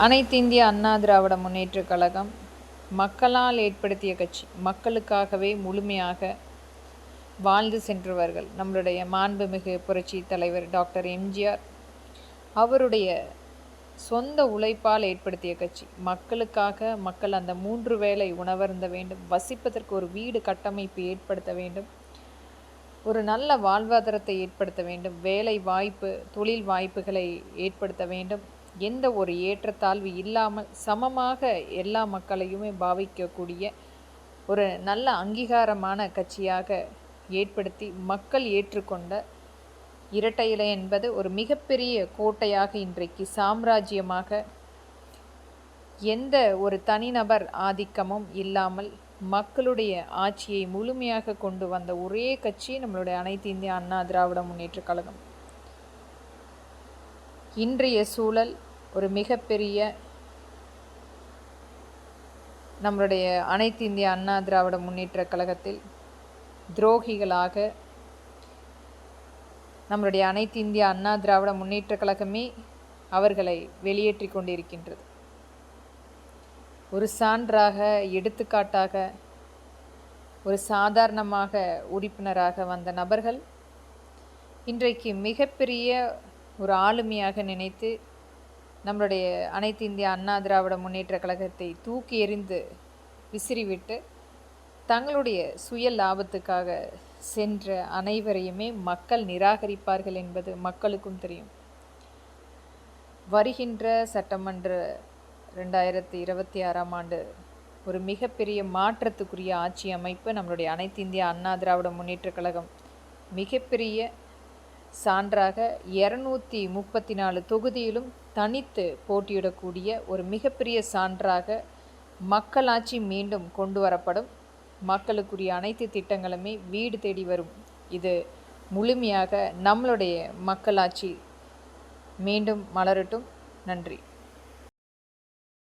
அனைத்து இந்திய அண்ணா திராவிட முன்னேற்றக் கழகம் மக்களால் ஏற்படுத்திய கட்சி. மக்களுக்காகவே முழுமையாக வாழ்ந்து சென்றவர்கள் நம்மளுடைய மாண்புமிகு புரட்சி தலைவர் டாக்டர் எம்ஜிஆர் அவருடைய சொந்த உழைப்பால் ஏற்படுத்திய கட்சி. மக்களுக்காக மக்கள் அந்த 3 வேளை உணவருந்த வேண்டும், வசிப்பதற்கு ஒரு வீடு கட்டமைப்பு ஏற்படுத்த வேண்டும், ஒரு நல்ல வாழ்வாதாரத்தை ஏற்படுத்த வேண்டும், வேலை வாய்ப்பு தொழில் வாய்ப்புகளை ஏற்படுத்த வேண்டும், எந்த ஒரு ஏற்றத்தாழ்வு இல்லாமல் சமமாக எல்லா மக்களையுமே பாவிக்கக்கூடிய ஒரு நல்ல அங்கீகாரமான கட்சியாக ஏற்படுத்தி மக்கள் ஏற்றுக்கொண்ட இரட்டை இலை என்பது ஒரு மிகப்பெரிய கோட்டையாக இன்றைக்கு சாம்ராஜ்யமாக எந்த ஒரு தனிநபர் ஆதிக்கமும் இல்லாமல் மக்களுடைய ஆட்சியை முழுமையாக கொண்டு வந்த ஒரே கட்சி நம்மளுடைய அனைத்து இந்திய அண்ணா திராவிட முன்னேற்றக் கழகம். இன்றைய சூழல் ஒரு மிகப்பெரிய நம்மளுடைய அனைத்து இந்திய அண்ணா திராவிட முன்னேற்றக் கழகத்தில் துரோகிகளாக நம்மளுடைய அனைத்து இந்திய அண்ணா திராவிட முன்னேற்றக் கழகமே அவர்களை வெளியேற்றி கொண்டிருக்கின்றது. ஒரு சான்றாக, எடுத்துக்காட்டாக, ஒரு சாதாரணமாக உறுப்பினராக வந்த நபர்கள் இன்றைக்கு மிகப்பெரிய ஒரு ஆளுமையாக நினைத்து நம்மளுடைய அனைத்து இந்திய அண்ணா திராவிட முன்னேற்றக் கழகத்தை தூக்கி எறிந்து விசிறிவிட்டு தங்களுடைய சுய லாபத்துக்காக சென்ற அனைவரையுமே மக்கள் நிராகரிப்பார்கள் என்பது மக்களுக்கும் தெரியும். வருகின்ற சட்டமன்ற 2026ஆம் ஆண்டு ஒரு மிகப்பெரிய மாற்றத்துக்குரிய ஆட்சி அமைப்பு நம்மளுடைய அனைத்து இந்திய அண்ணா திராவிட முன்னேற்றக் கழகம் மிகப்பெரிய சான்றாக 234 தொகுதியிலும் தனித்து போட்டியிடக்கூடிய ஒரு மிகப்பெரிய சான்றாக மக்களாட்சி மீண்டும் கொண்டு வரப்படும். மக்களுக்குரிய அனைத்து திட்டங்களுமே வீடு தேடி வரும். இது முழுமையாக நம்மளுடைய மக்களாட்சி மீண்டும் மலரட்டும். நன்றி.